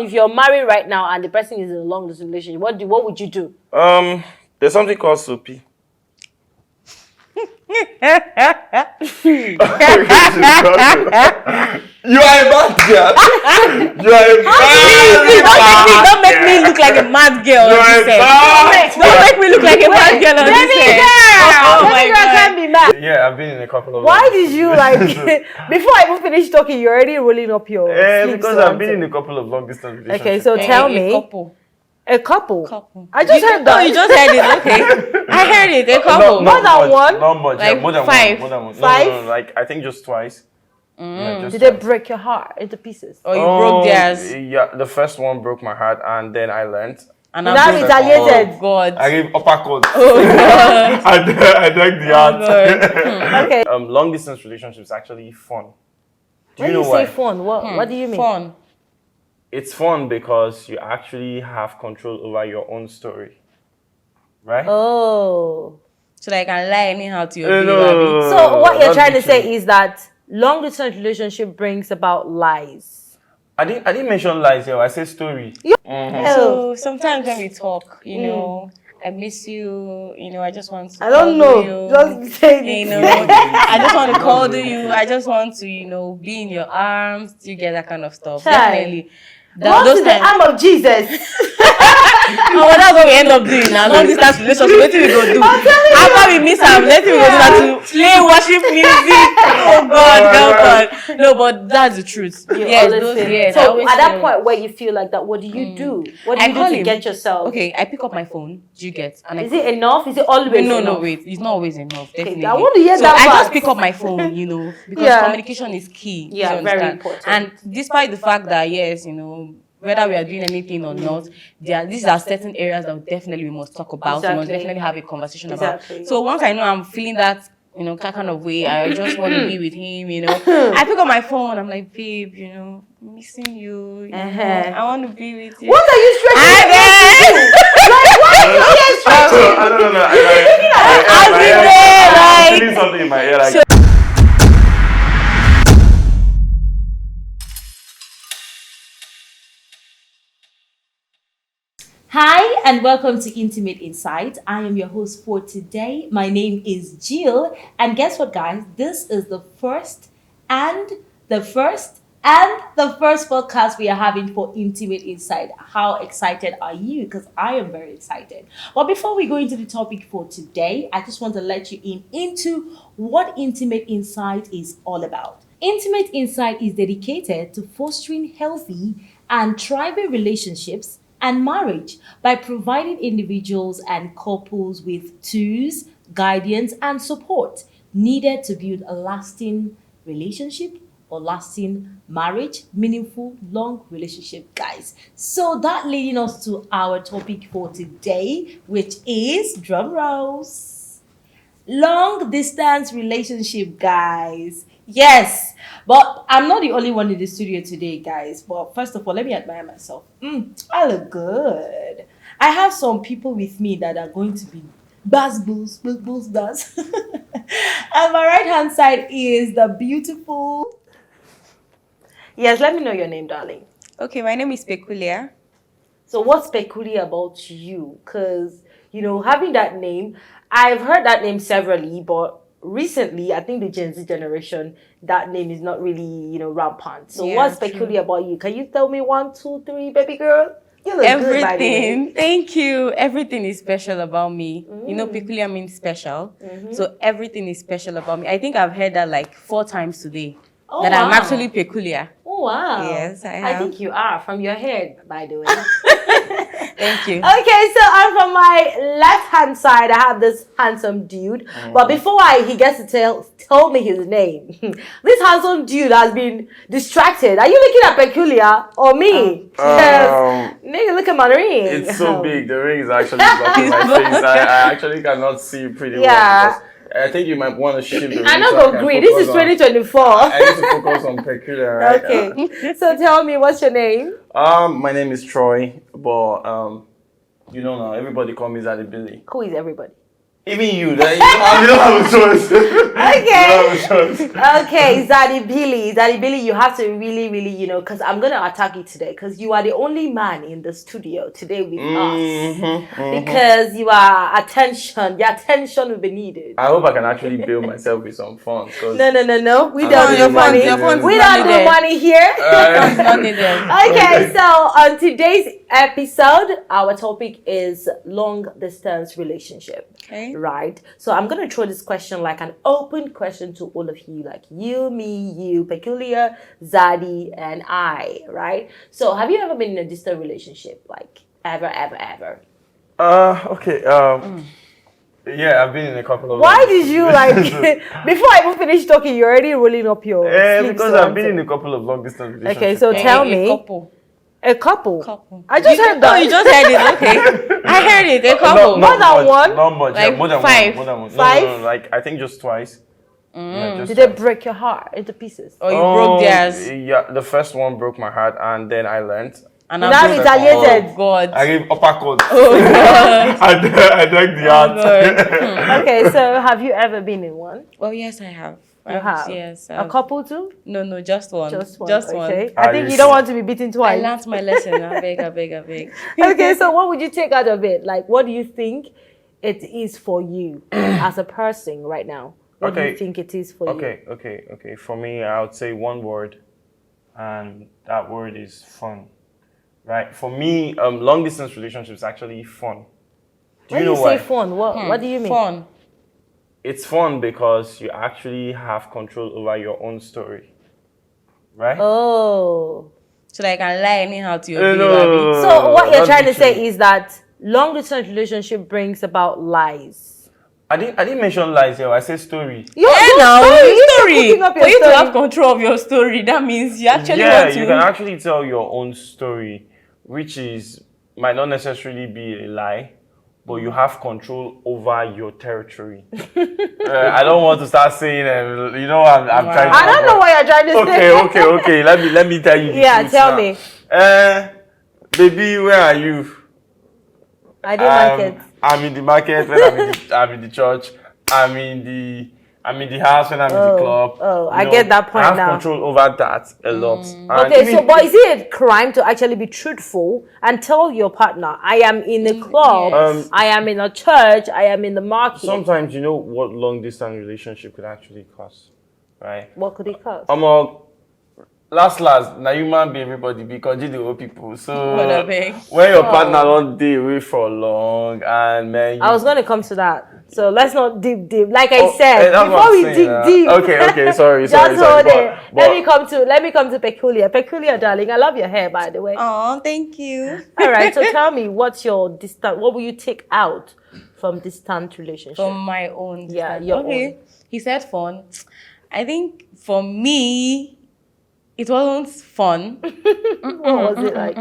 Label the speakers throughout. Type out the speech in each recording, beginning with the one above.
Speaker 1: if you're married right now and the person is in a long distance relationship, what would you do?
Speaker 2: There's something called soapy. You are a bad girl. You are a bad girl.
Speaker 3: Don't make me look like a mad girl. Don't make me look like a mad girl on this
Speaker 1: Baby girl can't be mad.
Speaker 2: Yeah, I've been in a couple of.
Speaker 1: Why did you before I even finish talking, you're already rolling up your sleeves?
Speaker 2: Because I've been in a couple of long distance relationships.
Speaker 1: Okay, so tell me. A couple. I just heard that.
Speaker 3: Oh, you just heard it. Okay, I heard it. A couple.
Speaker 1: More than one.
Speaker 2: Not much.
Speaker 3: Like
Speaker 2: more than
Speaker 3: five.
Speaker 2: One. More than one.
Speaker 1: Five?
Speaker 2: No, like I think just twice.
Speaker 1: Did they break your heart into pieces?
Speaker 3: Or you broke theirs.
Speaker 2: Yeah, the first one broke my heart, and then I learned.
Speaker 3: And
Speaker 1: now
Speaker 3: I'm
Speaker 1: retaliated.
Speaker 3: Oh God.
Speaker 2: I gave uppercut.
Speaker 3: Oh God.
Speaker 2: I dug the heart.
Speaker 1: Okay.
Speaker 2: Long distance relationships actually fun. Do
Speaker 1: When
Speaker 2: you know
Speaker 1: you
Speaker 2: why?
Speaker 1: say fun, what do you mean?
Speaker 3: Fun.
Speaker 2: It's fun because you actually have control over your own story, right?
Speaker 1: Oh.
Speaker 3: So that I can lie anyhow to your baby.
Speaker 1: So what you're
Speaker 2: not
Speaker 1: trying to
Speaker 2: literally.
Speaker 1: say is that long distance relationship brings about lies.
Speaker 2: I didn't mention lies here. I said story.
Speaker 3: So sometimes when we talk, you know, I miss you, you know, I just want to
Speaker 1: I don't
Speaker 3: cuddle
Speaker 1: know.
Speaker 3: you,
Speaker 1: Just say
Speaker 3: you
Speaker 1: it.
Speaker 3: know, I just want to cuddle you. I just want to, you know, be in your arms. You get that kind of stuff.
Speaker 1: Child.
Speaker 3: Definitely.
Speaker 1: Go to the arm of Jesus.
Speaker 3: Oh, well, that's what we end up doing now. Long distance relationship. What do we go do? After we miss her, let me go do that to play worship music. Oh God, help us. No, but that's the truth. Yes, those, yes. I
Speaker 1: So
Speaker 3: always
Speaker 1: at that
Speaker 3: feel-
Speaker 1: point where you feel like that, what do you do? What do
Speaker 3: I
Speaker 1: you do
Speaker 3: call
Speaker 1: to
Speaker 3: him.
Speaker 1: get yourself?
Speaker 3: Okay, I pick up my phone. Do you get? And
Speaker 1: Is it enough? Is it always
Speaker 3: No,
Speaker 1: enough?
Speaker 3: wait. It's not always enough. Definitely.
Speaker 1: I want to hear
Speaker 3: so
Speaker 1: that
Speaker 3: I
Speaker 1: part.
Speaker 3: just pick up my phone, you know, because
Speaker 1: Yeah.
Speaker 3: communication is key.
Speaker 1: Yeah,
Speaker 3: you
Speaker 1: very
Speaker 3: understand?
Speaker 1: important.
Speaker 3: And despite the fact that yes, you know, whether we are doing anything or not, these are certain areas that definitely we must talk about. We must
Speaker 1: Exactly.
Speaker 3: definitely have a conversation
Speaker 1: Exactly.
Speaker 3: about. So once I know I'm feeling that, you know, kind of way, I just want to be with him, you know. I pick up my phone. I'm like, babe, you know, I'm missing you. You know, I want to be with you.
Speaker 1: What are you stretching?
Speaker 3: I
Speaker 2: No.
Speaker 3: I'll be there,
Speaker 2: I'm
Speaker 3: like.
Speaker 2: feeling something in my ear. Like,
Speaker 4: Hi and welcome to Intimate Insight. I am your host for today. My name is Jill, and guess what, guys? This is the first podcast we are having for Intimate Insight. How excited are you? Because I am very excited. But before we go into the topic for today, I just want to let you into what Intimate Insight is all about. Intimate Insight is dedicated to fostering healthy and thriving relationships and marriage by providing individuals and couples with tools, guidance, and support needed to build a lasting relationship or lasting marriage, meaningful, long relationship, guys. So that leading us to our topic for today, which is drum rolls. Long distance relationship, guys. Yes, but I'm not the only one in the studio today, guys. But first of all, let me admire myself. I look good. I have some people with me that are going to be buzz. And my right hand side is the beautiful.
Speaker 1: Yes, let me know your name, darling.
Speaker 3: Okay, my name is Peculiar.
Speaker 1: So what's peculiar about you? Because, you know, having that name, I've heard that name severally, but recently, I think the Gen Z generation, that name is not really, you know, rampant. So
Speaker 3: Yeah,
Speaker 1: what's
Speaker 3: true.
Speaker 1: peculiar about you? Can you tell me 1, 2, 3, baby girl? You look good, by the way.
Speaker 3: Everything. Thank you. Everything is special about me. You know, peculiar means special. So everything is special about me. I think I've heard that like 4 times today.
Speaker 1: Oh,
Speaker 3: that I'm
Speaker 1: wow.
Speaker 3: actually peculiar.
Speaker 1: Oh, wow.
Speaker 3: Yes, I
Speaker 1: I
Speaker 3: have.
Speaker 1: think you are, from your hair, by the way.
Speaker 3: Thank you.
Speaker 1: Okay, so I'm from my left-hand side. I have this handsome dude. But before he gets to tell me his name, this handsome dude has been distracted. Are you looking at Peculiar or me? Nigga, look at my ring.
Speaker 2: it's so big. The ring is actually blocking my face. I actually cannot see pretty well.
Speaker 1: Yeah.
Speaker 2: Because I think you might want to shift the ring.
Speaker 1: I know
Speaker 2: so
Speaker 1: go
Speaker 2: can
Speaker 1: green. This is
Speaker 2: focus on-
Speaker 1: 2024.
Speaker 2: I need to focus on peculiar, right?
Speaker 1: Okay. So tell me, what's your name?
Speaker 2: My name is Troy, but you know now everybody calls me Zaddy Billy.
Speaker 1: Who is everybody?
Speaker 2: Even you, that you don't have a choice.
Speaker 1: Okay, Zaddy Billy, you have to really, because I'm gonna attack you today, because you are the only man in the studio today with us, because you are attention. Your attention will be needed.
Speaker 2: I hope I can actually build myself with some fun.
Speaker 1: No. We
Speaker 2: I'm
Speaker 1: don't
Speaker 2: not
Speaker 1: do money.
Speaker 3: your phone's
Speaker 1: We
Speaker 3: not
Speaker 1: don't do
Speaker 3: needed.
Speaker 1: money here.
Speaker 3: It's not needed.
Speaker 1: Okay, so on today's episode, our topic is long distance relationship.
Speaker 3: Okay.
Speaker 1: Right. So I'm gonna throw this question like an open question to all of you, like you, me, you, Peculiar, Zaddy, and I. Right. So have you ever been in a distant relationship, like ever?
Speaker 2: Okay. Yeah, I've been in a couple of.
Speaker 1: Why did you like before I even finish talking? You're already rolling up your sleeves.
Speaker 2: Because I've been in a couple of long distance relationships.
Speaker 1: Okay, so tell me.
Speaker 3: Couple.
Speaker 1: A couple.
Speaker 3: Couple.
Speaker 1: I just heard that.
Speaker 3: Oh, you just heard it. Okay. I heard it. A couple.
Speaker 1: More than one?
Speaker 2: Not much.
Speaker 3: Like
Speaker 2: Yeah, more than
Speaker 3: five.
Speaker 2: one. More than one.
Speaker 1: Five?
Speaker 2: No, like I think just twice. Yeah, just
Speaker 1: Did they
Speaker 2: twice.
Speaker 1: break your heart into pieces?
Speaker 3: Or you broke theirs.
Speaker 2: Yeah, the first one broke my heart, and then I learned.
Speaker 3: And
Speaker 1: Now
Speaker 3: I'm
Speaker 1: retaliated.
Speaker 3: Oh God.
Speaker 2: I gave uppercut.
Speaker 3: Oh God.
Speaker 2: I drank the heart.
Speaker 3: God.
Speaker 1: Okay, so have you ever been in one?
Speaker 3: Well, yes, I have.
Speaker 1: You have?
Speaker 3: Yes.
Speaker 1: A couple too?
Speaker 3: No, just one.
Speaker 1: Just one.
Speaker 3: Just
Speaker 1: okay.
Speaker 3: one.
Speaker 1: I think you don't want to be beaten
Speaker 3: I
Speaker 1: twice.
Speaker 3: learned my lesson. I beg.
Speaker 1: Okay, so what would you take out of it? Like, what do you think it is for you as a person right now? What do you think it is for you?
Speaker 2: Okay. For me, I would say one word, and that word is fun. Right? For me, long distance relationships is actually fun.
Speaker 1: When you say fun, what do you mean?
Speaker 3: Fun.
Speaker 2: It's fun because you actually have control over your own story. Right?
Speaker 1: Oh.
Speaker 3: So that I can lie anyhow to your baby.
Speaker 2: No.
Speaker 1: So what you're
Speaker 2: not
Speaker 1: trying to say
Speaker 2: literally.
Speaker 1: is that long distance relationship brings about lies.
Speaker 2: I didn't mention lies here. I said story.
Speaker 1: Your
Speaker 3: Now,
Speaker 1: story.
Speaker 3: story.
Speaker 1: Cooking up your
Speaker 3: For you to
Speaker 1: story.
Speaker 3: have control of your story, that means you actually
Speaker 2: Yeah,
Speaker 3: want to.
Speaker 2: you can actually tell your own story, which might not necessarily be a lie, but you have control over your territory. I don't want to start saying, I'm trying to.
Speaker 1: I don't know what you're trying to say.
Speaker 2: Okay. Let me tell you. The
Speaker 1: Yeah,
Speaker 2: truth
Speaker 1: tell
Speaker 2: now.
Speaker 1: me.
Speaker 2: Baby, where are you?
Speaker 1: I didn't like it.
Speaker 2: I'm in the market when I'm in the church. I'm in the house when I'm in the club.
Speaker 1: I get that point
Speaker 2: I have
Speaker 1: now.
Speaker 2: control over that a lot. And
Speaker 1: Okay, so but is it a crime to actually be truthful and tell your partner, I am in a club,
Speaker 3: yes.
Speaker 1: I am in a church, I am in the market?
Speaker 2: sometimes you know what long distance relationship could actually cost, right?
Speaker 1: What could it cost?
Speaker 2: Last, now human be everybody because you the old people. So
Speaker 3: What a big.
Speaker 2: when your partner don't stay away for long and man,
Speaker 1: I was going to come to that. So let's not deep. Like I said,
Speaker 2: that's
Speaker 1: before
Speaker 2: what I'm
Speaker 1: we
Speaker 2: saying,
Speaker 1: dig deep.
Speaker 2: Okay, sorry.
Speaker 1: Just hold it.
Speaker 2: But
Speaker 1: Let me come to Peculiar. Peculiar, darling, I love your hair, by the way.
Speaker 3: Oh, thank you.
Speaker 1: All right, so tell me, what will you take out from distant relationship?
Speaker 3: From my own.
Speaker 1: Yeah, your
Speaker 3: okay.
Speaker 1: own.
Speaker 3: He said fun. I think for me, it wasn't fun.
Speaker 1: What was it like?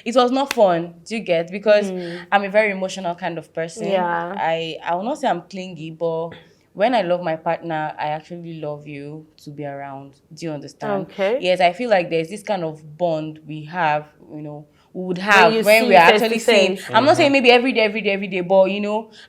Speaker 3: It was not fun. Do you get? Because I'm a very emotional kind of person.
Speaker 1: Yeah.
Speaker 3: I will not say I'm clingy, but when I love my partner, I actually love you to be around. Do you understand?
Speaker 1: Okay.
Speaker 3: Yes, I feel like there's this kind of bond we have, we would have
Speaker 1: you
Speaker 3: when
Speaker 1: see
Speaker 3: we are
Speaker 1: face
Speaker 3: actually
Speaker 1: to
Speaker 3: seeing.
Speaker 1: face.
Speaker 3: I'm not saying maybe every day, but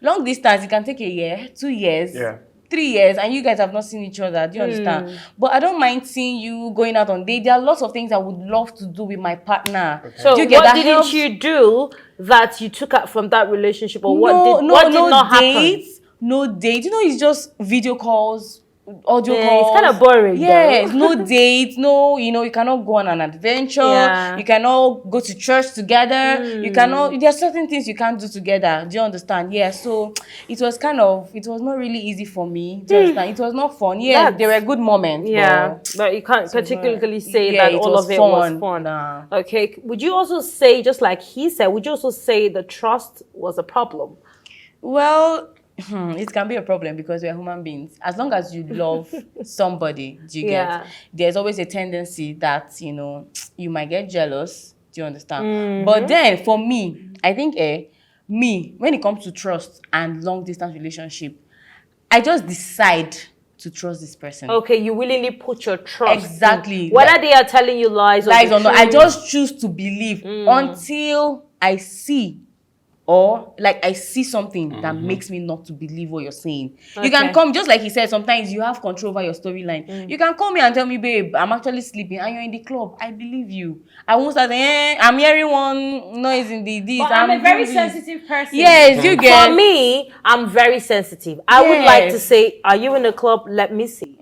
Speaker 3: long distance, it can take a year, 2 years.
Speaker 2: Yeah.
Speaker 3: 3 years, and you guys have not seen each other. Do you understand? But I don't mind seeing you going out on dates. There are lots of things I would love to do with my partner.
Speaker 1: So
Speaker 3: Do you get
Speaker 1: what
Speaker 3: that?
Speaker 1: didn't
Speaker 3: Helps-
Speaker 1: you do that you took out from that relationship, or
Speaker 3: no,
Speaker 1: what did not happen?
Speaker 3: dates, no date. It's just video calls, audio
Speaker 1: Yeah,
Speaker 3: calls.
Speaker 1: it's kind of boring.
Speaker 3: Yes,
Speaker 1: though.
Speaker 3: no dates, no, you cannot go on an adventure.
Speaker 1: Yeah.
Speaker 3: You cannot go to church together. You cannot, there are certain things you can't do together. Do you understand? Yeah, so it was not really easy for me. Do you understand? It was not fun. Yeah,
Speaker 1: That's-
Speaker 3: there were good moments.
Speaker 1: Yeah, but you can't particularly say
Speaker 3: yeah,
Speaker 1: that
Speaker 3: it
Speaker 1: all
Speaker 3: was
Speaker 1: of it
Speaker 3: fun.
Speaker 1: was fun.
Speaker 3: Nah.
Speaker 1: Okay, would you also say, just like he said, would you also say the trust was a problem?
Speaker 3: Well, it can be a problem because we're human beings. As long as you love somebody, do you
Speaker 1: Yeah.
Speaker 3: get? There's always a tendency that, you might get jealous. Do you understand? But then for me, I think, when it comes to trust and long distance relationship, I just decide to trust this person.
Speaker 1: Okay, you willingly put your trust.
Speaker 3: Exactly.
Speaker 1: in whether they are telling you lies
Speaker 3: Lies
Speaker 1: or
Speaker 3: or
Speaker 1: the
Speaker 3: not, I
Speaker 1: truth.
Speaker 3: just choose to believe until I see or like I see something that makes me not to believe what you're saying. You can come, just like he said, sometimes you have control over your storyline. You can call me and tell me, babe, I'm actually sleeping and you're in the club. I believe you. I won't start saying, I'm hearing one noise in the this.
Speaker 4: But I'm a very sensitive person.
Speaker 3: Yes, you get.
Speaker 1: For me, I'm very sensitive. I would like to say, are you in the club? Let me see.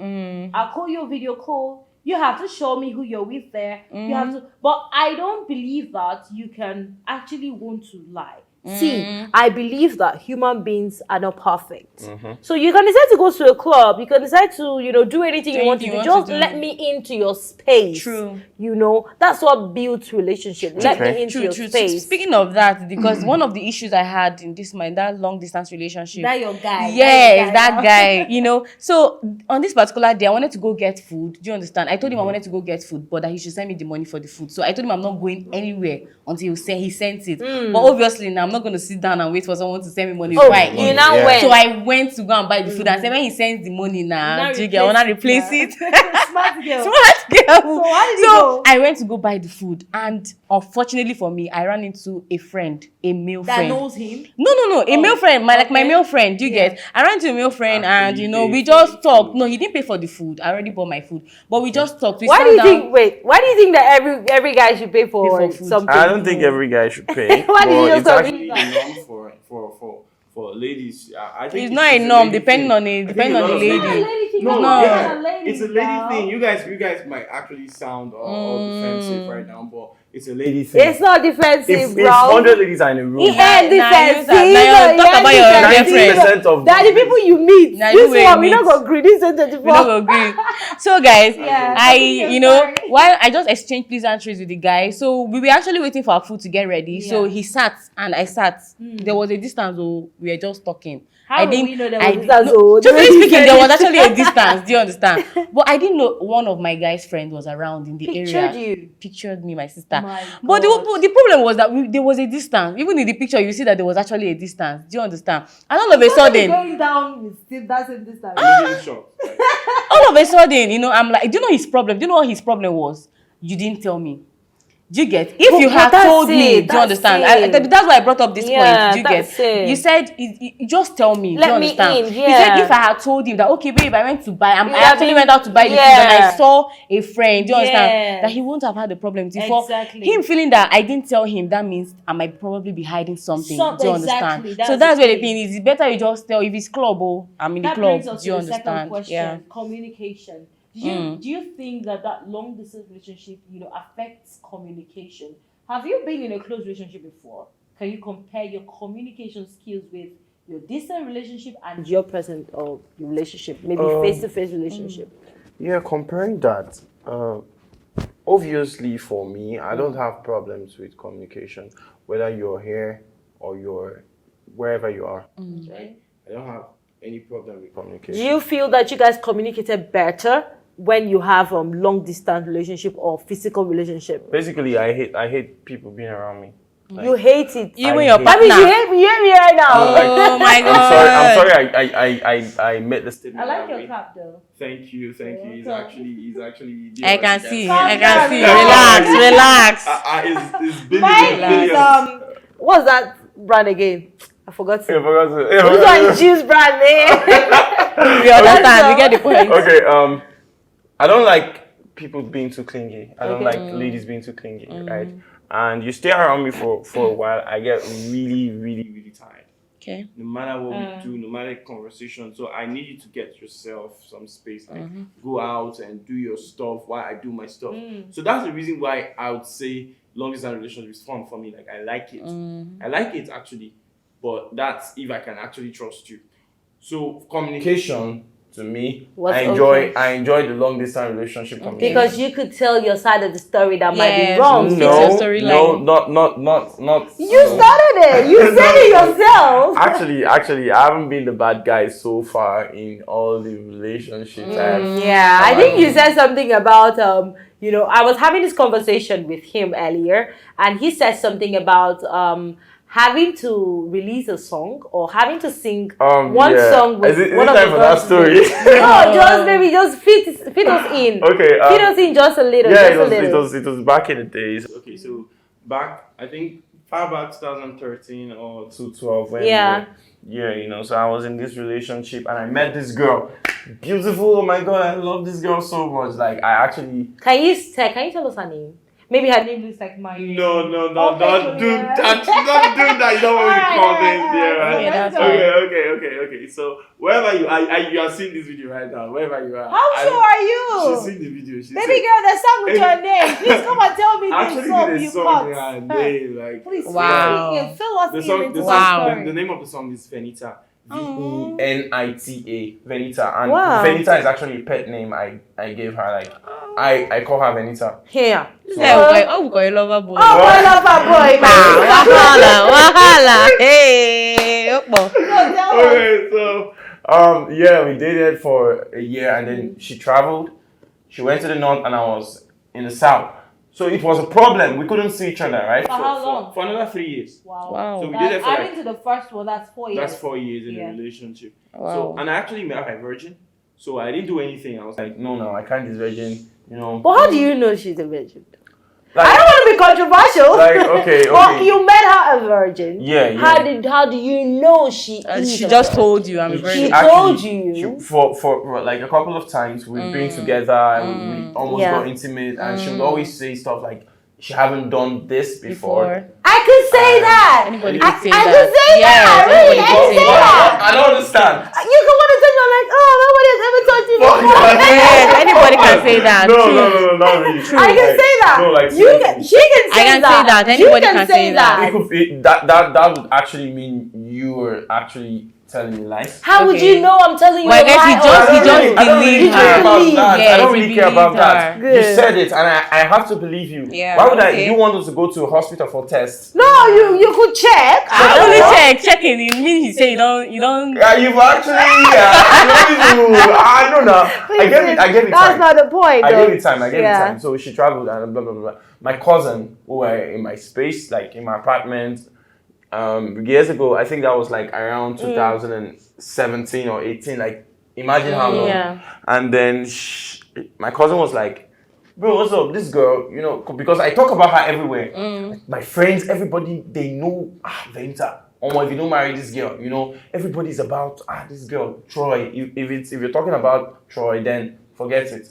Speaker 4: I'll call you a video call. You have to show me who you're with there. You have to, but I don't believe that you can actually want to lie.
Speaker 1: See, I believe that human beings are not perfect. So you can decide to go to a club. You can decide to, do anything you want to do. Just let me into your space.
Speaker 3: True.
Speaker 1: That's what builds relationship. Let me into your space.
Speaker 3: Speaking of that, because one of the issues I had in that long distance relationship.
Speaker 4: That your guy.
Speaker 3: Yes, that guy. So on this particular day, I wanted to go get food. Do you understand? I told him I wanted to go get food, but that he should send me the money for the food. So I told him I'm not going anywhere until he sends it. But obviously now I'm not going to sit down and wait for someone to send me money.
Speaker 1: You now went.
Speaker 3: So I went to go and buy the food and said, when he sends the money now, do you get? I want to replace it.
Speaker 4: Smart girl.
Speaker 3: Smart girl.
Speaker 4: So how did you go?
Speaker 3: I went to go buy the food, and unfortunately for me, I ran into a friend, a male
Speaker 4: That
Speaker 3: friend.
Speaker 4: knows him?
Speaker 3: No, a male friend, my male friend. Do you get? I ran into a male friend, and we just talked. No, he didn't pay for the food. I already bought my food, but we just talked.
Speaker 1: Why do you think that every guy should pay for
Speaker 3: food?
Speaker 1: something?
Speaker 2: I don't think every guy should pay.
Speaker 1: Why did you
Speaker 2: but
Speaker 1: just
Speaker 2: it's
Speaker 1: talk
Speaker 2: actually a norm for ladies. I think
Speaker 3: It's not a norm, depending on the lady.
Speaker 2: It's a lady thing. You guys might actually sound all defensive right now, but it's a lady thing.
Speaker 1: It's not defensive,
Speaker 2: if
Speaker 1: bro.
Speaker 2: 100 ladies are in a room,
Speaker 1: It ain't defensive.
Speaker 3: Talk about your
Speaker 2: girlfriend. 90% of
Speaker 1: that the people you meet.
Speaker 3: Nah,
Speaker 1: This
Speaker 3: you
Speaker 1: one,
Speaker 3: meet.
Speaker 1: we're not going to agree. This is
Speaker 3: We don't agree. So guys, while I just exchanged pleasantries with the guy, so we were actually waiting for our food to get ready. So he sat and I sat. There was a distance, so we were just talking.
Speaker 4: How do we know there was a
Speaker 1: distance?
Speaker 3: Truthfully speaking, there was actually a distance. Do you understand? But I didn't know one of my guy's friends was around in the area. Pictured me, my sister. But the problem was that there was a distance. Even in the picture, you see that there was actually a distance. Do you understand? And all of a sudden,
Speaker 4: going down with still that same distance.
Speaker 3: all of a sudden, I'm like, do you know his problem? Do you know what his problem was? You didn't tell me. Do you get? If you had told me, do you understand? That's why I brought up this point. Do you get? You said, you just tell me. Do you understand? He said, if I had told him that, okay, babe, I went to buy, I actually went out to buy the food and I saw a friend, do you understand? That he won't have had a problem. For him feeling that I didn't tell him, that means I might probably be hiding something. Do you understand? So that's where the thing is. It's better you just tell. If it's club, I'm in the club. Do you understand?
Speaker 4: Yeah. Communication. Do you think that long distance relationship, affects communication? Have you been in a close relationship before? Can you compare your communication skills with your distant relationship and
Speaker 1: your present or relationship, maybe face-to-face relationship?
Speaker 2: Yeah, comparing that, obviously for me, I don't have problems with communication, whether you're here or you're wherever you are. Right? I don't have any problem with communication.
Speaker 1: Do you feel that you guys communicated better when you have long distance relationship or physical relationship?
Speaker 2: Basically, I hate people being around me. Like,
Speaker 1: you hate it.
Speaker 3: Even your partner.
Speaker 1: I mean, you hate me right now.
Speaker 3: Oh my God.
Speaker 2: I'm sorry. I made the statement.
Speaker 4: I like your cap though.
Speaker 2: Thank you. He's actually.
Speaker 3: I can see.
Speaker 2: Relax. It's
Speaker 1: Mine is what's that brand again? I forgot.
Speaker 2: I forgot.
Speaker 1: Which one is juice brand name?
Speaker 3: We understand. We get the point.
Speaker 2: Okay. I don't like people being too clingy. I don't like ladies being too clingy, right? And you stay around me for a while, I get really, really, really tired.
Speaker 3: Okay.
Speaker 2: No matter what we do, no matter the conversation. So I need you to get yourself some space. Like go out and do your stuff while I do my stuff. So that's the reason why I would say long distance relationship is fun for me. Like I like it. I like it actually. But that's if I can actually trust you. So communication to me, I enjoy the long distance relationship communication.
Speaker 1: Because you could tell your side of the story that might be wrong.
Speaker 2: No, not.
Speaker 1: You started it. You said it yourself.
Speaker 2: Actually, I haven't been the bad guy so far in all the relationships.
Speaker 1: I think you said something about I was having this conversation with him earlier, and he said something about having to release a song or having to sing one song with
Speaker 2: is
Speaker 1: one
Speaker 2: it
Speaker 1: of
Speaker 2: time
Speaker 1: the
Speaker 2: for that story?
Speaker 1: No, just fit us in.
Speaker 2: Okay.
Speaker 1: Fit us in just a little.
Speaker 2: Yeah, it was back in the days. Okay, so back, I think far back 2013 or 2012 when
Speaker 1: Yeah.
Speaker 2: so I was in this relationship and I met this girl. Beautiful, oh my god, I love this girl so much. Like I actually
Speaker 1: Can you tell us her name? Maybe her name looks like mine.
Speaker 2: No,
Speaker 1: Okay,
Speaker 2: don't do
Speaker 1: yeah.
Speaker 2: that. Don't do that. You don't want me to call names here, right?
Speaker 3: Okay, that's
Speaker 2: Okay. So wherever you are, you are seeing this video right now. Wherever you are.
Speaker 1: How sure are you?
Speaker 2: She's seen the video. She
Speaker 1: Baby
Speaker 2: said,
Speaker 1: girl, there's song with your name. Please come and tell me this
Speaker 2: actually
Speaker 1: song
Speaker 2: did a
Speaker 1: you
Speaker 2: song
Speaker 1: cut.
Speaker 2: and they like
Speaker 1: Please,
Speaker 3: Wow.
Speaker 1: please, fill us
Speaker 2: the
Speaker 1: in
Speaker 2: song.
Speaker 1: into
Speaker 2: The
Speaker 1: the
Speaker 2: song.
Speaker 1: story.
Speaker 2: The name of the song is Venita. Venita. Venita. And
Speaker 1: Wow.
Speaker 2: Venita is actually a pet name I gave her. Like I call her Venita.
Speaker 1: Here.
Speaker 3: Oh, boy, lover boy.
Speaker 1: Oh, I love her boy.
Speaker 3: Wahala. Hey. Opo.
Speaker 2: Okay, so we dated for a year and then she traveled. She went to the north and I was in the south. So it was a problem. We couldn't see each other, right?
Speaker 1: For how long?
Speaker 2: For another 3 years.
Speaker 1: Wow.
Speaker 2: So we did it for
Speaker 1: Adding to the first one, that's 4 years.
Speaker 2: that's 4 years in
Speaker 1: Yeah.
Speaker 2: a relationship.
Speaker 3: Wow.
Speaker 2: So and I actually met her virgin. So I didn't do anything. I was like, no, I can't be virgin,
Speaker 1: But how do you know she's a virgin?
Speaker 2: Like,
Speaker 1: I don't want to be controversial.
Speaker 2: Like, okay.
Speaker 1: But you met her a virgin.
Speaker 2: Yeah.
Speaker 1: How do you know she is
Speaker 3: She
Speaker 1: a
Speaker 3: just
Speaker 1: virgin?
Speaker 3: told you I'm a
Speaker 1: She
Speaker 3: virgin.
Speaker 1: told you.
Speaker 2: For like a couple of times we've been together and we almost
Speaker 1: Yeah.
Speaker 2: got intimate and she would always say stuff like she haven't done this before.
Speaker 1: I could say that.
Speaker 3: Anybody
Speaker 1: I
Speaker 3: could say
Speaker 1: I
Speaker 3: that.
Speaker 1: could say
Speaker 3: Yes,
Speaker 1: that. Really,
Speaker 3: anybody
Speaker 1: I
Speaker 3: could
Speaker 1: could
Speaker 3: say
Speaker 1: say
Speaker 3: that.
Speaker 1: that.
Speaker 2: I don't understand.
Speaker 1: You can want to say you're like, oh, nobody has ever talked to you before.
Speaker 3: Yes, anybody can say that.
Speaker 2: No,
Speaker 3: True.
Speaker 2: not really.
Speaker 1: I can say that.
Speaker 2: No, like
Speaker 1: You can, she can say
Speaker 3: I can
Speaker 1: that.
Speaker 3: say that. Anybody
Speaker 1: you
Speaker 3: can say that.
Speaker 2: It could be, that would actually mean you were actually telling me lies.
Speaker 1: How would
Speaker 3: Okay.
Speaker 1: you know I'm telling you
Speaker 3: Well, I
Speaker 1: a
Speaker 3: guess
Speaker 1: lie
Speaker 3: he
Speaker 1: or
Speaker 3: just-
Speaker 1: a
Speaker 3: he just
Speaker 1: truth?
Speaker 2: I don't really
Speaker 3: believe
Speaker 2: care
Speaker 3: her.
Speaker 2: about that.
Speaker 3: Yes,
Speaker 2: I don't
Speaker 3: he
Speaker 2: really care about
Speaker 3: believed
Speaker 2: that.
Speaker 3: her.
Speaker 2: You
Speaker 1: Good.
Speaker 2: said it, and I have to believe you.
Speaker 3: Yeah,
Speaker 2: Why would
Speaker 3: okay.
Speaker 2: you want us to go to a hospital for tests?
Speaker 1: No, you could check.
Speaker 3: I only checking. It means he say you don't.
Speaker 2: You've actually, I don't know. I gave it
Speaker 1: That's
Speaker 2: time.
Speaker 1: not the point.
Speaker 2: I
Speaker 1: though.
Speaker 2: gave it time.
Speaker 1: Yeah.
Speaker 2: So she traveled and blah blah blah. My cousin, who were in my space, like in my apartment, years ago. I think that was like around 2017 or 18. Like, imagine how long.
Speaker 1: Yeah.
Speaker 2: And then my cousin was like, "Bro, what's up? This girl, because I talk about her everywhere. Like, my friends, everybody, they know. Venta. If you don't marry this girl, everybody's about this girl, Troy. If you're talking about Troy, then forget it."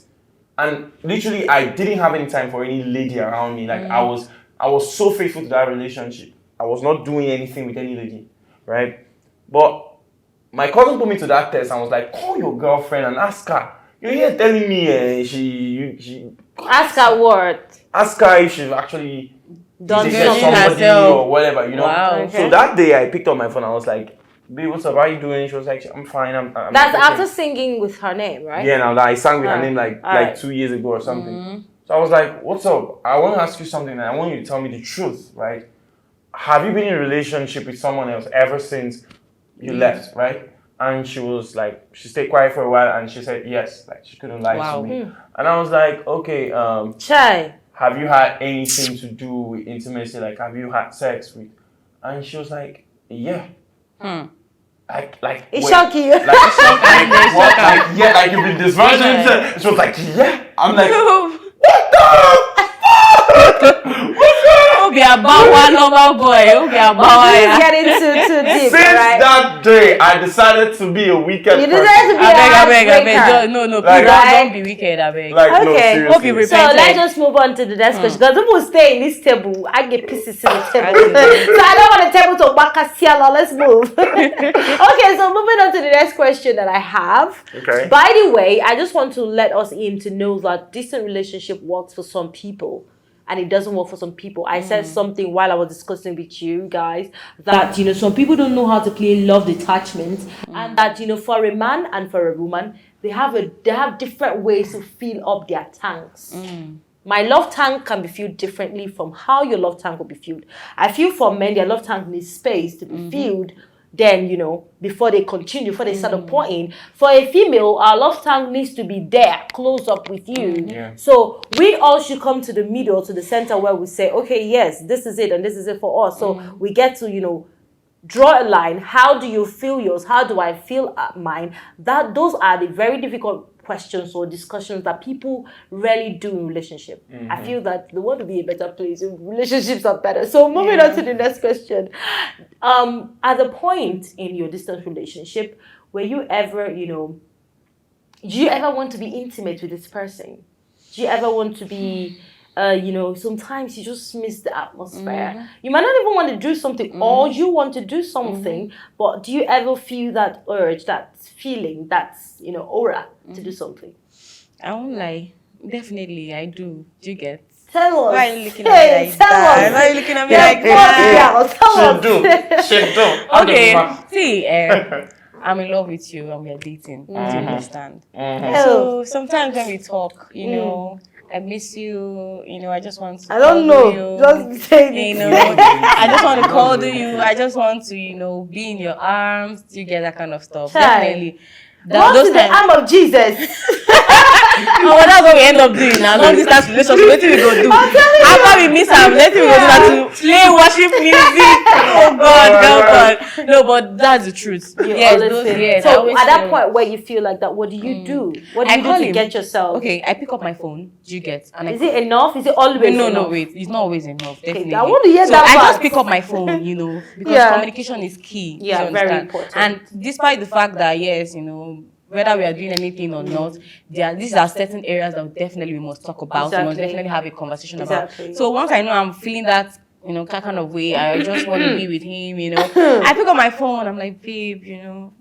Speaker 2: And literally, I didn't have any time for any lady around me. Like I was so faithful to that relationship. I was not doing anything with any lady, right? But my cousin put me to that test and was like, "Call your girlfriend and ask her." You're here telling me she
Speaker 1: Ask her what.
Speaker 2: ask her if she's actually
Speaker 1: Done
Speaker 2: dated
Speaker 3: something
Speaker 2: somebody
Speaker 3: herself.
Speaker 2: or whatever,
Speaker 3: Wow.
Speaker 1: Okay.
Speaker 2: So that day I picked up my phone. I was like, "Babe, what's up? How are you doing?" She was like, "I'm fine. I'm
Speaker 1: That's
Speaker 2: okay."
Speaker 1: after singing with her name, right?
Speaker 2: Yeah, now that I sang with her name like
Speaker 1: Alright.
Speaker 2: 2 years ago or something. So I was like, "What's up? I want to ask you something and I want you to tell me the truth, right? Have you been in a relationship with someone else ever since you left, right?" And she was like, she stayed quiet for a while and she said yes, like she couldn't lie
Speaker 3: Wow.
Speaker 2: to me. And I was like, "Okay,
Speaker 1: Chai.
Speaker 2: have you had anything to do with intimacy? Like, have you had sex with?" And she was like, "Yeah." Like
Speaker 1: It's
Speaker 2: wait,
Speaker 1: shocking.
Speaker 2: like, what? Like, yeah, like you've been this virgin. She was like, "Yeah." I'm like,
Speaker 3: Obi Abawa, normal boy. Obi Abawa.
Speaker 1: Please get into too deep,
Speaker 2: since
Speaker 1: right?
Speaker 2: that day, I decided to be a wicked
Speaker 1: You
Speaker 2: person.
Speaker 1: deserve to be a
Speaker 3: I beg.
Speaker 1: heartbreaker.
Speaker 3: No,
Speaker 2: Like-
Speaker 3: please don't be wicked. I beg.
Speaker 2: Like, no,
Speaker 1: Okay.
Speaker 2: seriously.
Speaker 3: Hope you
Speaker 1: So
Speaker 3: repented.
Speaker 1: let's just move on to the next question. Because if we stay in this table, I get pieces in the table. So I don't want the table to waka cielo. Let's move. Okay, so moving on to the next question that I have.
Speaker 2: Okay.
Speaker 1: By the way, I just want to let us in to know that distant relationship works for some people and it doesn't work for some people. I said something while I was discussing with you guys that, some people don't know how to play love detachment and that, for a man and for a woman, they have different ways to fill up their tanks. My love tank can be filled differently from how your love tank will be filled. I feel for men, their love tank needs space to be filled. Then, before they continue, before they start pouring. For a female, our love tank needs to be there, close up with you.
Speaker 2: Yeah.
Speaker 1: So we all should come to the middle, to the center where we say, okay, yes, this is it and this is it for us. So we get to, draw a line. How do you feel yours? How do I feel mine? Those are the very difficult questions or discussions that people rarely do in relationship. I feel that the world will be a better place if relationships are better. So moving on to the next question. At the point in your distance relationship, were you ever, do you ever want to be intimate with this person? Do you ever want to be, sometimes you just miss the atmosphere. You might not even want to do something, or you want to do something, but do you ever feel that urge, that feeling, that, aura to do something?
Speaker 3: I won't lie. Definitely, I do. Do you get?
Speaker 1: Tell us.
Speaker 3: Why are you looking at me like that? Why are you looking at me like that?
Speaker 2: She do.
Speaker 3: Okay, see, I'm in love with you and we're dating. Do you understand? So sometimes when we talk, I miss you, I just want to
Speaker 1: I don't know. Just say it.
Speaker 3: I just want to cuddle you. I just want to, be in your arms. You get that kind of stuff. Definitely.
Speaker 1: What is the arm of Jesus?
Speaker 3: That's what we end up doing now. Long distance relationship. What we go do? After we miss him, let me go do that to play worship music. Oh God. No, but that's the truth. Yes.
Speaker 1: So at that point where you feel like that, what do you do? What do you do to get yourself?
Speaker 3: Okay, I pick up my phone. Do you get? And
Speaker 1: is it enough? Is it always enough?
Speaker 3: No, wait. It's not always enough. Definitely.
Speaker 1: I want to hear that.
Speaker 3: I just pick up my phone, because communication is key.
Speaker 1: Yeah, very important.
Speaker 3: And despite the fact that yes, whether we are doing anything or not, these are certain areas that definitely we must talk about. We must definitely have a conversation about. So once I know I'm feeling that, that kind of way, I just want to be with him, I pick up my phone, I'm like, babe,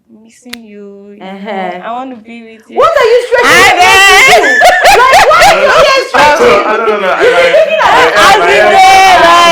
Speaker 3: missing you. I want to be with you.
Speaker 1: What are you stretching?
Speaker 2: I don't know.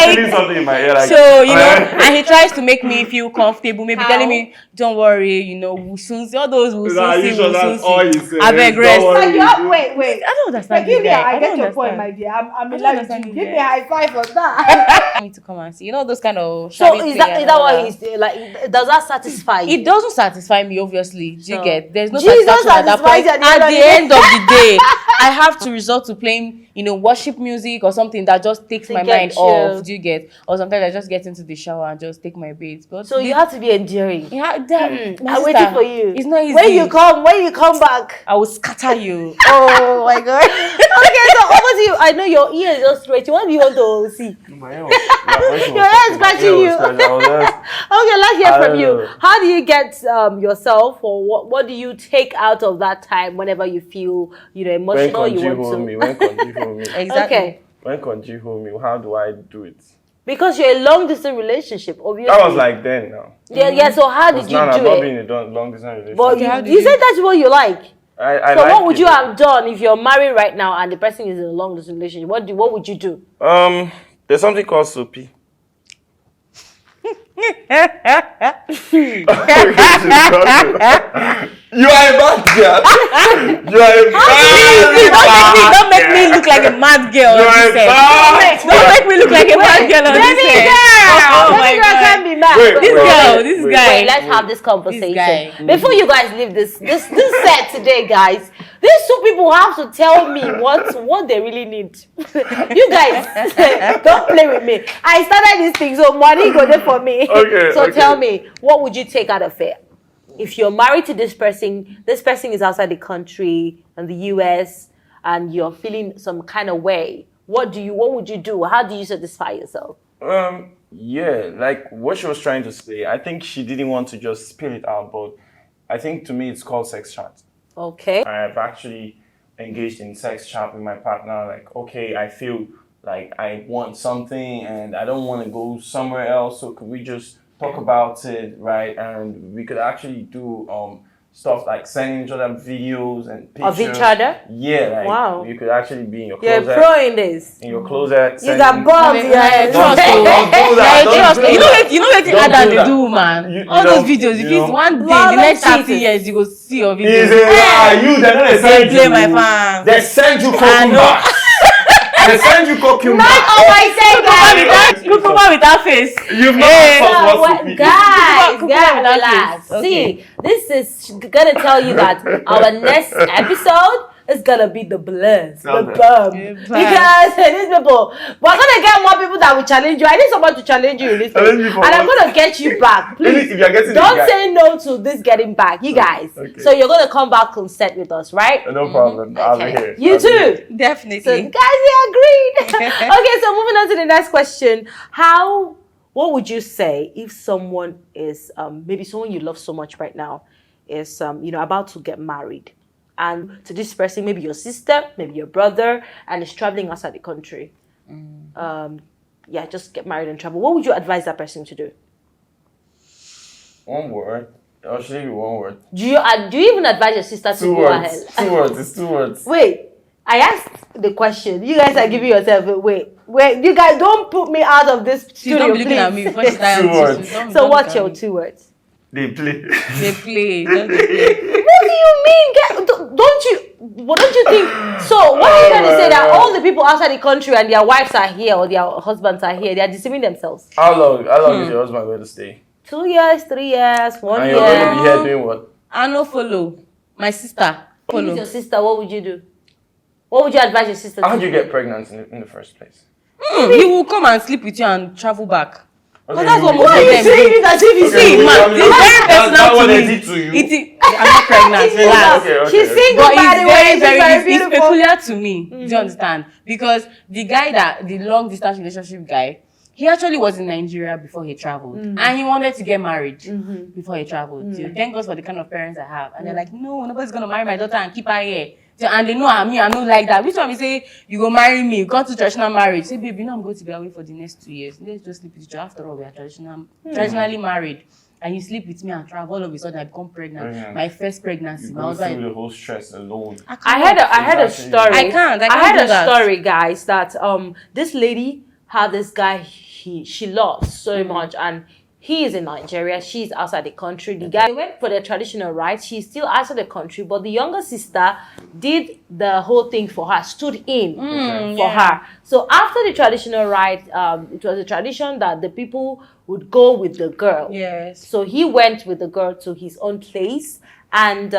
Speaker 2: I'm feeling something in my ear.
Speaker 3: So, and he tries to make me feel comfortable, maybe telling me, don't worry, we'll soon see all those we'll soon see. I beg rest.
Speaker 1: Wait.
Speaker 3: I don't understand.
Speaker 1: I get your point, my dear. I'm in love with you. Give me a high five for that.
Speaker 3: I need to come and see. Those kind of.
Speaker 1: So is that what he's like? Does that satisfy you?
Speaker 3: It doesn't satisfy me, obviously. Do you get? There's no
Speaker 1: Jesus
Speaker 3: satisfaction at that point. At the end of the day, I have to resort to playing, worship music or something that just takes my mind off. Do you get? Or sometimes I just get into the shower and just take my bath. But
Speaker 1: so you have to be enduring.
Speaker 3: I'm
Speaker 1: waiting for you.
Speaker 3: It's not easy.
Speaker 1: When you come back,
Speaker 3: I will scatter you.
Speaker 1: Oh my God. Okay, so over to you. I know your ear is just straight. What do you want to see?
Speaker 2: My
Speaker 1: your hair is scratching you. Okay, let's hear from you. How do you get yourself, or what do you take out of that time whenever you feel emotional?
Speaker 2: When you hold me.
Speaker 3: Exactly.
Speaker 1: Okay.
Speaker 2: When you hold me, how do I do it?
Speaker 1: Because you're a long distance relationship, obviously.
Speaker 2: That was like then now.
Speaker 1: Yeah. So how did you do
Speaker 2: I'm
Speaker 1: it?
Speaker 2: not being in a long distance relationship.
Speaker 1: But you said that's what you like.
Speaker 2: I
Speaker 1: so
Speaker 2: like
Speaker 1: what would you have done if you're married right now and the person is in a long distance relationship? What would you do?
Speaker 2: There's something called soapy. You are a bad girl. You are a bad girl.
Speaker 3: Don't make me look like a mad girl. Don't make me look like a mad girl.
Speaker 1: Baby girl.
Speaker 3: Oh my God.
Speaker 1: Can't be mad.
Speaker 3: This guy.
Speaker 1: Wait, let's have this conversation. Before you guys leave this set today, guys, these two people have to tell me what they really need. You guys, don't play with me. I started this thing, so money go there for me.
Speaker 2: Okay.
Speaker 1: So tell me, what would you take out of it? If you're married to this person is outside the country in the US, and you're feeling some kind of way, what would you do? How do you satisfy yourself?
Speaker 2: Yeah, like what she was trying to say, I think she didn't want to just spill it out, but I think to me it's called sex chat.
Speaker 1: Okay.
Speaker 2: I've actually engaged in sex chat with my partner, like, okay, I feel like I want something and I don't want to go somewhere else, so could we just talk about it, right? And we could actually do stuff like sending each other videos and pictures.
Speaker 1: Of each other?
Speaker 2: Yeah, like
Speaker 1: wow.
Speaker 2: You could actually be in your closet.
Speaker 1: You're a pro in this.
Speaker 2: In your closet.
Speaker 1: You got bombs, yeah.
Speaker 2: Don't do that.
Speaker 3: You know what they do, man? All those videos, if it's one day, the next 30 years, you go see your videos.
Speaker 2: Is it you? They're not send you.
Speaker 3: Play my fans.
Speaker 2: They send you cucumber. They send you cucumber.
Speaker 1: Not all I say, guys.
Speaker 3: Cucumber without face.
Speaker 2: You've not
Speaker 1: guys, relax.
Speaker 3: Okay.
Speaker 1: See, this is gonna tell you that our next episode, it's gonna be the bless, the
Speaker 2: Okay.
Speaker 1: bum.
Speaker 3: Yeah,
Speaker 1: Because these people, we're gonna get more people that will challenge you. I need someone to challenge you in this
Speaker 2: Challenge
Speaker 1: place.
Speaker 2: me
Speaker 1: And
Speaker 2: for
Speaker 1: I'm
Speaker 2: what?
Speaker 1: gonna get you back. Please
Speaker 2: If you're getting
Speaker 1: don't
Speaker 2: the guy-
Speaker 1: say no to this getting back, you guys.
Speaker 2: Okay.
Speaker 1: So you're gonna come back on set with us, right?
Speaker 2: No problem. I'll be here.
Speaker 1: You
Speaker 2: I'll be here.
Speaker 1: too.
Speaker 3: Definitely.
Speaker 1: So guys, we agreed. Okay, so moving on to the next question. What would you say if someone is maybe someone you love so much right now is about to get married, and to this person, maybe your sister, maybe your brother, and is traveling outside the country. Just get married and travel. What would you advise that person to do?
Speaker 2: One word. I'll show you one word.
Speaker 1: Do you even advise your sister to
Speaker 2: 2
Speaker 1: go
Speaker 2: words.
Speaker 1: ahead?
Speaker 2: 2 words. It's 2 words.
Speaker 1: Wait, I asked the question. You guys are giving yourself a wait. You guys don't put me out of this
Speaker 3: She's
Speaker 1: studio,
Speaker 3: not be looking
Speaker 1: please.
Speaker 3: at me before she starts.
Speaker 2: 2 words.
Speaker 1: So what's your 2 words?
Speaker 2: They play.
Speaker 3: They play. Just they play.
Speaker 1: What do you mean? Don't you think? So what are you trying to say that all the people outside the country and their wives are here or their husbands are here, they are deceiving themselves?
Speaker 2: How long is your husband going to stay?
Speaker 1: 2 years, 3 years, 1
Speaker 2: And
Speaker 1: year.
Speaker 2: you're going to be here doing what?
Speaker 3: I no follow. My sister
Speaker 1: Who's
Speaker 3: follow.
Speaker 1: your sister? What would you do? What would you advise your sister to
Speaker 2: How
Speaker 1: do?
Speaker 2: did you get pregnant in the first place?
Speaker 3: He will come and sleep with you and travel back.
Speaker 2: Okay,
Speaker 3: that's what
Speaker 2: you-
Speaker 3: most
Speaker 1: Why
Speaker 3: of
Speaker 1: are you
Speaker 3: them
Speaker 1: saying
Speaker 3: do.
Speaker 1: it as if you
Speaker 2: Okay,
Speaker 1: see
Speaker 2: you-
Speaker 3: Man,
Speaker 2: you-
Speaker 3: it's very
Speaker 2: that's
Speaker 3: personal
Speaker 2: what
Speaker 3: to
Speaker 2: they
Speaker 3: me.
Speaker 2: did to you?
Speaker 3: I'm not pregnant. Relax.
Speaker 2: Okay.
Speaker 1: She's single,
Speaker 3: But
Speaker 1: by
Speaker 3: it's
Speaker 1: the way.
Speaker 3: very,
Speaker 1: She's
Speaker 3: very,
Speaker 1: very
Speaker 3: it's
Speaker 1: beautiful.
Speaker 3: peculiar to me. Do you understand? Because the long distance relationship guy, he actually was in Nigeria before he traveled. And he wanted to get married before he traveled. So thank God for the kind of parents I have. And they're like, no, nobody's going to marry my daughter and keep her here. So, and they know I'm not like that. Which one we say, you go marry me, you go to traditional marriage. Say, baby, I'm going to be away for the next 2 years. Let's just sleep with each other. After all, we are traditionally married. And you sleep with me and travel, all of a sudden I become pregnant. My first pregnancy.
Speaker 2: You
Speaker 3: My
Speaker 2: go
Speaker 3: husband.
Speaker 2: through the whole stress alone.
Speaker 1: I had a story.
Speaker 3: I can't
Speaker 1: I had
Speaker 3: do
Speaker 1: a
Speaker 3: that.
Speaker 1: story, guys, that this lady had this guy she loves so much, and he is in Nigeria, she's outside the country. The guy went for the traditional rites, she's still outside the country, but the younger sister did the whole thing for her, stood in for her. So after the traditional rite, it was a tradition that the people would go with the girl.
Speaker 3: Yes.
Speaker 1: So he went with the girl to his own place, and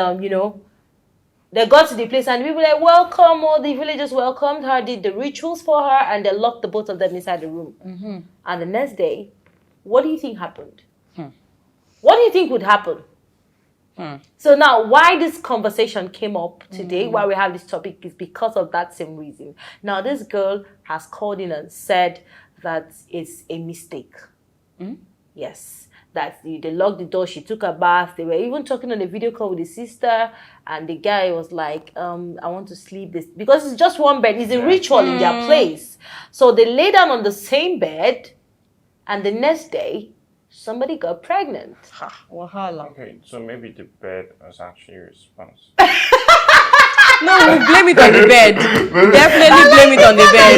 Speaker 1: they got to the place and people were like, welcome, or the villagers welcomed her, did the rituals for her, and they locked the both of them inside the room. And the next day, what do you think happened? What do you think would happen? So now, why this conversation came up today, why we have this topic, is because of that same reason. Now, this girl has called in and said that it's a mistake. Yes. That they locked the door, she took a bath. They were even talking on a video call with the sister, and the guy was like, I want to sleep this, because it's just one bed. It's a ritual in their place. So they lay down on the same bed, and the next day, somebody got pregnant.
Speaker 3: Wahala.
Speaker 2: Okay, so maybe the bed was actually a response.
Speaker 3: No, we blame it on the bed. Definitely blame it on the bed.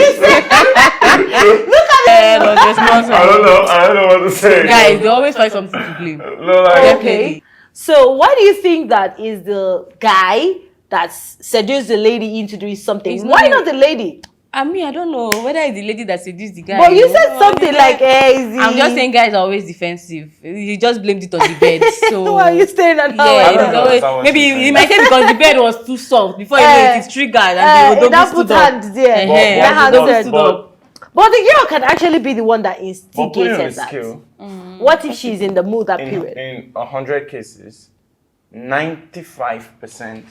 Speaker 1: Look at it.
Speaker 2: I don't know what to say.
Speaker 3: Guys, they always find something to blame.
Speaker 2: No, like,
Speaker 1: Okay. So why do you think that is the guy that seduced the lady into doing something?
Speaker 3: It's
Speaker 1: Why
Speaker 3: not-
Speaker 1: not the lady?
Speaker 3: I mean, I don't know whether it's the lady that seduced the guy.
Speaker 1: But you
Speaker 3: or-
Speaker 1: said something like, easy.
Speaker 3: I'm just saying guys are always defensive. He just blamed it on the bed. So
Speaker 1: Why are you staring at her?
Speaker 3: yeah,
Speaker 2: I don't
Speaker 3: it's
Speaker 2: know.
Speaker 3: always,
Speaker 2: Someone
Speaker 3: maybe
Speaker 2: should say
Speaker 3: he might say because the bed was too soft. Before you know it, it's triggered and the
Speaker 1: that
Speaker 3: Odogu
Speaker 1: put
Speaker 3: stood up.
Speaker 1: hands there.
Speaker 3: Yeah,
Speaker 1: That
Speaker 3: the
Speaker 1: hand
Speaker 3: Odogu
Speaker 1: said.
Speaker 3: stood up.
Speaker 1: But the girl can actually be the one that
Speaker 2: but putting on
Speaker 1: instigated
Speaker 2: the
Speaker 1: that.
Speaker 2: scale,
Speaker 1: What if she's in the mood that period?
Speaker 2: in 100 cases, 95%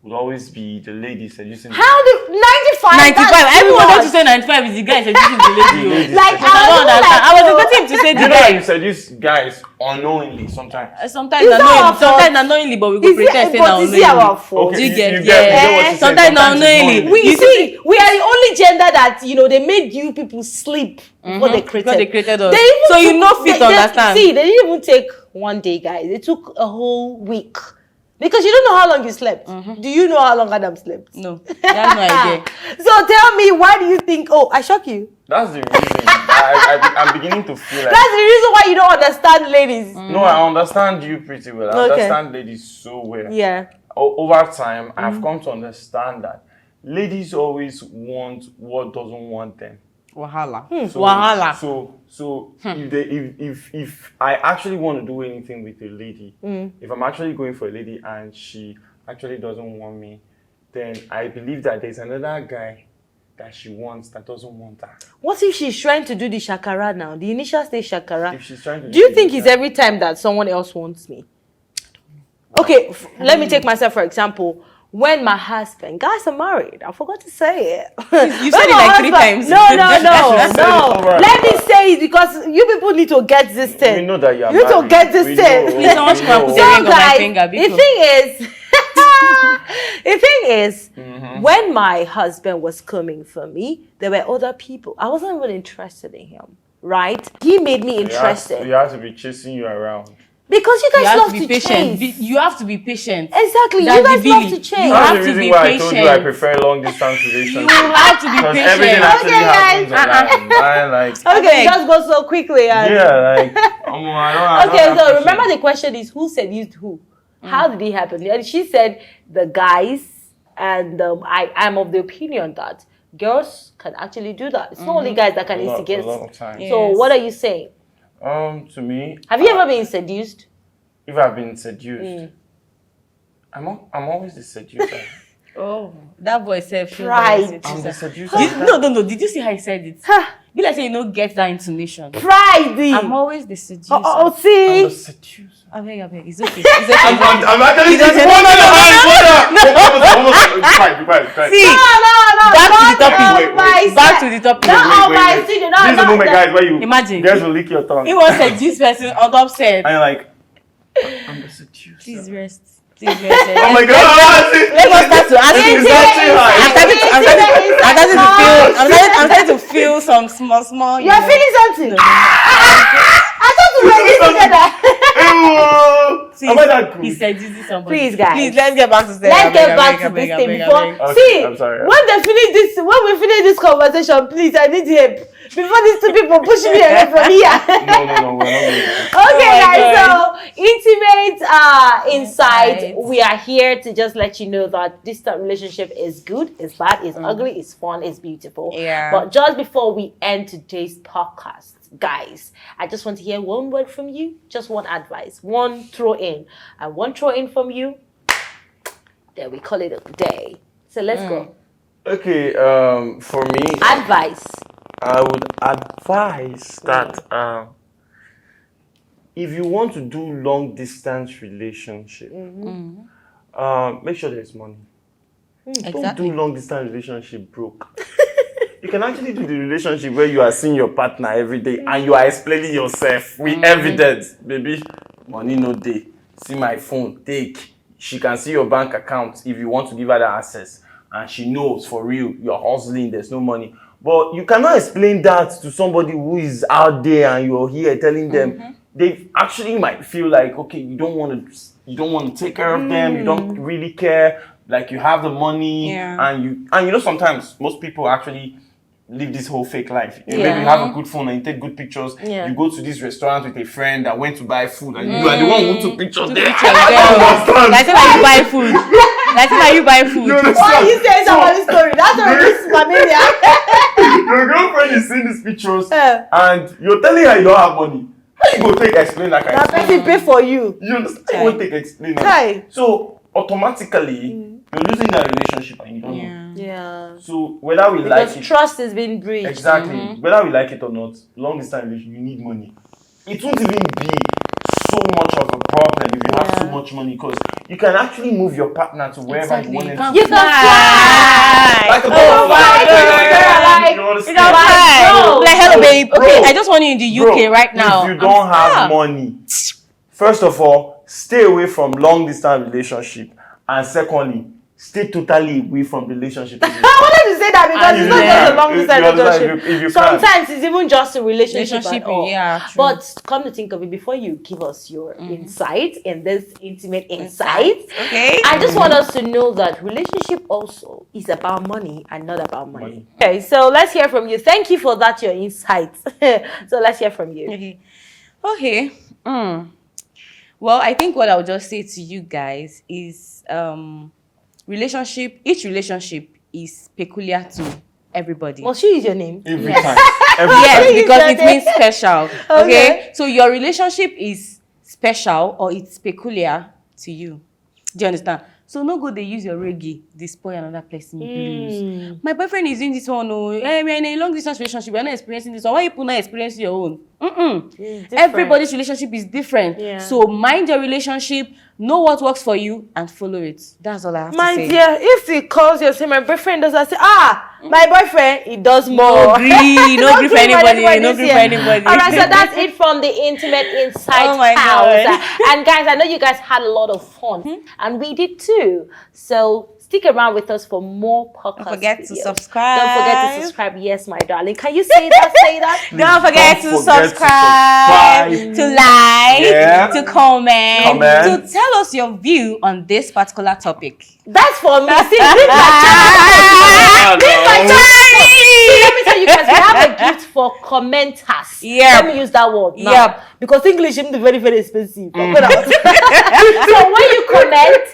Speaker 2: would always be the lady seducing the
Speaker 1: How do 95?
Speaker 3: 95. Everyone wants to say 95 is the guy seducing the lady.
Speaker 2: lady.
Speaker 1: Like,
Speaker 3: I don't understand. I was expecting him to say
Speaker 2: You
Speaker 3: the
Speaker 2: know how
Speaker 3: guy.
Speaker 2: you seduce guys unknowingly sometimes.
Speaker 3: Sometimes
Speaker 1: It's not our
Speaker 3: unknowingly,
Speaker 1: fault.
Speaker 3: sometimes unknowingly, but we go
Speaker 1: Is
Speaker 3: pretend
Speaker 1: it,
Speaker 3: say
Speaker 1: but
Speaker 3: now
Speaker 1: is it our
Speaker 3: unknowingly.
Speaker 1: fault?
Speaker 3: Do you get?
Speaker 2: you get what
Speaker 3: Yeah.
Speaker 2: she's saying.
Speaker 3: Sometimes
Speaker 2: Sometimes it's
Speaker 3: unknowingly.
Speaker 2: knowingly.
Speaker 1: We see, we are the only gender that they made you people sleep before they created.
Speaker 3: Because they created us.
Speaker 1: They even
Speaker 3: So you
Speaker 1: took-
Speaker 3: know fit to understand.
Speaker 1: See, they didn't even take one day, guys. They took a whole week. Because you don't know how long you slept. Do you know how long Adam slept?
Speaker 3: No, that's no idea.
Speaker 1: So tell me, why do you think? Oh, I shock you.
Speaker 2: That's the reason. I'm beginning to feel like.
Speaker 1: That's the reason why you don't understand ladies.
Speaker 2: No, I understand you pretty well. I
Speaker 1: Okay.
Speaker 2: understand ladies so well.
Speaker 1: Yeah.
Speaker 2: Over time, I've come to understand that ladies always want what doesn't want them.
Speaker 3: Wahala.
Speaker 2: So,
Speaker 3: Wahala.
Speaker 2: So if I actually want to do anything with a lady, if I'm actually going for a lady and she actually doesn't want me, then I believe that there's another guy that she wants that doesn't want her.
Speaker 1: What if she's trying to do the shakara now? The initial stage shakara.
Speaker 2: If she's trying to
Speaker 1: Do you think it's every time that someone else wants me? Okay, let me take myself for example. When my husband, guys are married, I forgot to say it.
Speaker 3: You said it like 3 times.
Speaker 1: No.
Speaker 2: Somewhere.
Speaker 1: Let me say it because you people need to get this thing.
Speaker 2: We know that you're
Speaker 1: You need to
Speaker 2: married.
Speaker 1: get this
Speaker 2: We
Speaker 1: thing.
Speaker 2: know.
Speaker 3: Please, someone should come put a
Speaker 1: So
Speaker 3: ring on my
Speaker 1: guys,
Speaker 3: finger.
Speaker 1: the thing is, when my husband was coming for me, there were other people. I wasn't even interested in him, right? He made me interested.
Speaker 2: He has to be chasing you around.
Speaker 1: Because you
Speaker 3: You
Speaker 1: guys
Speaker 3: have
Speaker 1: love
Speaker 3: to
Speaker 1: to
Speaker 3: be patient.
Speaker 1: chase.
Speaker 3: You have to be patient.
Speaker 1: Exactly,
Speaker 3: That's
Speaker 1: you guys
Speaker 3: the
Speaker 1: love
Speaker 3: Billy.
Speaker 1: to change.
Speaker 3: You
Speaker 2: That's
Speaker 3: have
Speaker 2: the
Speaker 3: to
Speaker 2: reason
Speaker 3: be
Speaker 2: why I told you I
Speaker 3: patient.
Speaker 2: prefer long distance relationships.
Speaker 3: You have to be
Speaker 2: Because
Speaker 3: patient.
Speaker 2: everything actually
Speaker 1: Okay,
Speaker 2: happens online. Like,
Speaker 1: Okay, just go so quickly. And
Speaker 2: yeah, like, I don't
Speaker 1: okay,
Speaker 2: have
Speaker 1: so
Speaker 2: patience.
Speaker 1: remember the question is who seduced who? How did it happen? And she said the guys, and I'm of the opinion that girls can actually do that. It's not only guys that can
Speaker 2: a
Speaker 1: instigate.
Speaker 2: lot of times.
Speaker 1: So
Speaker 3: Yes.
Speaker 1: what are you saying?
Speaker 2: To me,
Speaker 1: Have you ever been seduced?
Speaker 2: if I've been seduced, I'm always the seducer.
Speaker 3: Oh, that boy said
Speaker 1: Pride.
Speaker 2: I'm the seducer.
Speaker 3: No. Did you see how he said it? Be like say you don't get that intonation.
Speaker 1: Pride.
Speaker 3: I'm always the seducer.
Speaker 1: Oh,
Speaker 2: I'm the
Speaker 1: see.
Speaker 2: seducer.
Speaker 3: I beg. It's okay. It's okay.
Speaker 2: I'm actually
Speaker 3: doesn't-
Speaker 2: Quiet.
Speaker 3: See,
Speaker 1: No.
Speaker 3: back to the
Speaker 1: not
Speaker 3: topic.
Speaker 1: on my
Speaker 3: Back
Speaker 1: side.
Speaker 3: to the topic.
Speaker 1: Not on my studio.
Speaker 2: This is the moment,
Speaker 1: No.
Speaker 2: guys, where you
Speaker 3: Imagine.
Speaker 2: guys will lick your tongue.
Speaker 3: He was seduced person on upset.
Speaker 2: And you're like, I'm the seducer.
Speaker 3: Please rest. Please rest.
Speaker 2: Oh my God!
Speaker 3: Let us start to ask you.
Speaker 2: It's not too high.
Speaker 3: I'm starting to feel some small.
Speaker 1: You're feeling something. I thought we were this together.
Speaker 2: Am I that good?
Speaker 3: He seduces somebody.
Speaker 1: Please, guys.
Speaker 3: Please, let's get back to stay.
Speaker 1: Let's get back to this thing before.
Speaker 2: Okay,
Speaker 1: See,
Speaker 2: I'm sorry.
Speaker 1: when we finish this conversation, please, I need help. Before these two people push me away from here.
Speaker 2: No, we're not going to.
Speaker 1: Okay,
Speaker 3: Oh my
Speaker 1: guys.
Speaker 3: God.
Speaker 1: So, intimate insight. We are here to just let you know that distant relationship is good, it's bad, it's ugly, it's fun, it's beautiful.
Speaker 3: Yeah.
Speaker 1: But just before we end today's podcast, guys, I just want to hear one word from you, just one advice, one throw in, and one throw in from you. Then we call it a day. So let's go.
Speaker 2: Okay, for me,
Speaker 1: Advice.
Speaker 2: I would advise that if you want to do long distance relationship, make sure there's money. Don't do long distance relationship broke. You can actually do the relationship where you are seeing your partner every day and you are explaining yourself with evidence. Baby, money no day. See my phone, take. She can see your bank account if you want to give her the access. And she knows for real, you're hustling, there's no money. But you cannot explain that to somebody who is out there and you're here telling them. They actually might feel like, okay, you don't want to take care of them, you don't really care, like you have the money, and you know sometimes most people actually live this whole fake life. Maybe you have a good phone and you take good pictures. You go to this restaurant with a friend that went to buy food and you are the one who took pictures there.
Speaker 3: That's why you buy food. That's why you buy food.
Speaker 2: You understand?
Speaker 1: Why are you saying somebody's story? That's what this is familiar.
Speaker 2: Your girlfriend is seeing these pictures and you're telling her you don't have money. How you go take explain like I
Speaker 1: That person pay for you.
Speaker 2: You understand? You won't take explain.
Speaker 1: Hi.
Speaker 2: So automatically you're losing that relationship and you don't know.
Speaker 1: Yeah.
Speaker 2: So whether we like
Speaker 1: Because
Speaker 2: it,
Speaker 1: trust has been breached.
Speaker 2: exactly, whether we like it or not, long distance relationship, you need money. It won't even be so much of a problem if you have so much money because you can actually move your partner to wherever you want them to.
Speaker 1: You can fly.
Speaker 2: Like a
Speaker 1: Oh my
Speaker 2: butterfly.
Speaker 1: God.
Speaker 2: You know what I'm
Speaker 3: You know,
Speaker 2: saying?
Speaker 1: Bro.
Speaker 3: like, hello, babe.
Speaker 2: Bro.
Speaker 3: Okay, I just want you in the UK
Speaker 2: Bro,
Speaker 3: right now.
Speaker 2: If you don't have money, first of all, stay away from long distance relationship, and secondly, stay totally away from relationship.
Speaker 1: I wanted to say that because it's not just a long distance relationship.
Speaker 2: If you
Speaker 1: Sometimes it's even just a relationship at all.
Speaker 3: Yeah, true.
Speaker 1: But come to think of it, before you give us your insight in this intimate insight,
Speaker 3: Okay.
Speaker 1: I just want us to know that relationship also is about money and not about money. Okay, so let's hear from you. Thank you for that, your insight. So let's hear from you.
Speaker 3: Okay. Well, I think what I'll just say to you guys is each relationship is peculiar to everybody.
Speaker 1: Well, she is your name.
Speaker 2: every time,
Speaker 3: Yes, because it
Speaker 1: Okay.
Speaker 3: means special.
Speaker 1: Okay.
Speaker 3: Okay. So your relationship is special or it's peculiar to you. Do you understand? So no good they use your reggae, they spoil another person blues. My boyfriend is in this one. Oh, hey, we're in a long distance relationship. We're not experiencing this one. Why you people not experiencing your own? Everybody's relationship is different.
Speaker 1: Yeah.
Speaker 3: So mind your relationship, know what works for you, and follow it. That's all I have to
Speaker 1: My
Speaker 3: say.
Speaker 1: dear, if he calls you and say my boyfriend does, I say, my boyfriend, he does more.
Speaker 3: No agree, no agree for anybody, no
Speaker 1: this
Speaker 3: agree
Speaker 1: year.
Speaker 3: for anybody.
Speaker 1: All right, so that's it from the Intimate Inside
Speaker 3: Oh my
Speaker 1: House.
Speaker 3: God.
Speaker 1: And guys, I know you guys had a lot of fun, and we did too. So stick around with us for more podcasts.
Speaker 3: Don't forget to
Speaker 1: videos.
Speaker 3: subscribe.
Speaker 1: Don't forget to subscribe. Yes, my darling. Can you say that? Say that.
Speaker 3: Don't forget to
Speaker 2: Don't forget to
Speaker 3: subscribe, to like,
Speaker 2: Yeah.
Speaker 3: to comment,
Speaker 2: Comment.
Speaker 3: to tell us your view on this particular topic.
Speaker 1: That's for me. See, this my channel. This my channel. See, let me tell you guys, we have a gift for commenters.
Speaker 3: Yep.
Speaker 1: Let me use that word now.
Speaker 3: Yep.
Speaker 1: Because English is very, very expensive. So when you comment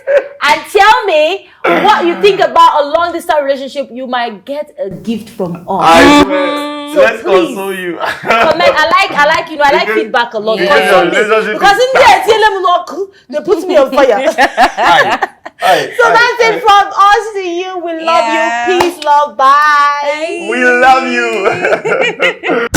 Speaker 1: and tell me what you think about a long distance relationship, you might get a gift from us.
Speaker 2: I swear.
Speaker 1: So
Speaker 2: Let's
Speaker 1: please,
Speaker 2: console you.
Speaker 1: Comment. I like
Speaker 2: Because-
Speaker 1: feedback a lot.
Speaker 3: Yeah.
Speaker 1: Console me.
Speaker 2: Relationship
Speaker 1: Because
Speaker 2: is
Speaker 1: in there, tell them look, they put me on fire. So that's it from us to you. We love
Speaker 3: Yeah.
Speaker 1: you. Peace, love, bye.
Speaker 2: We love you.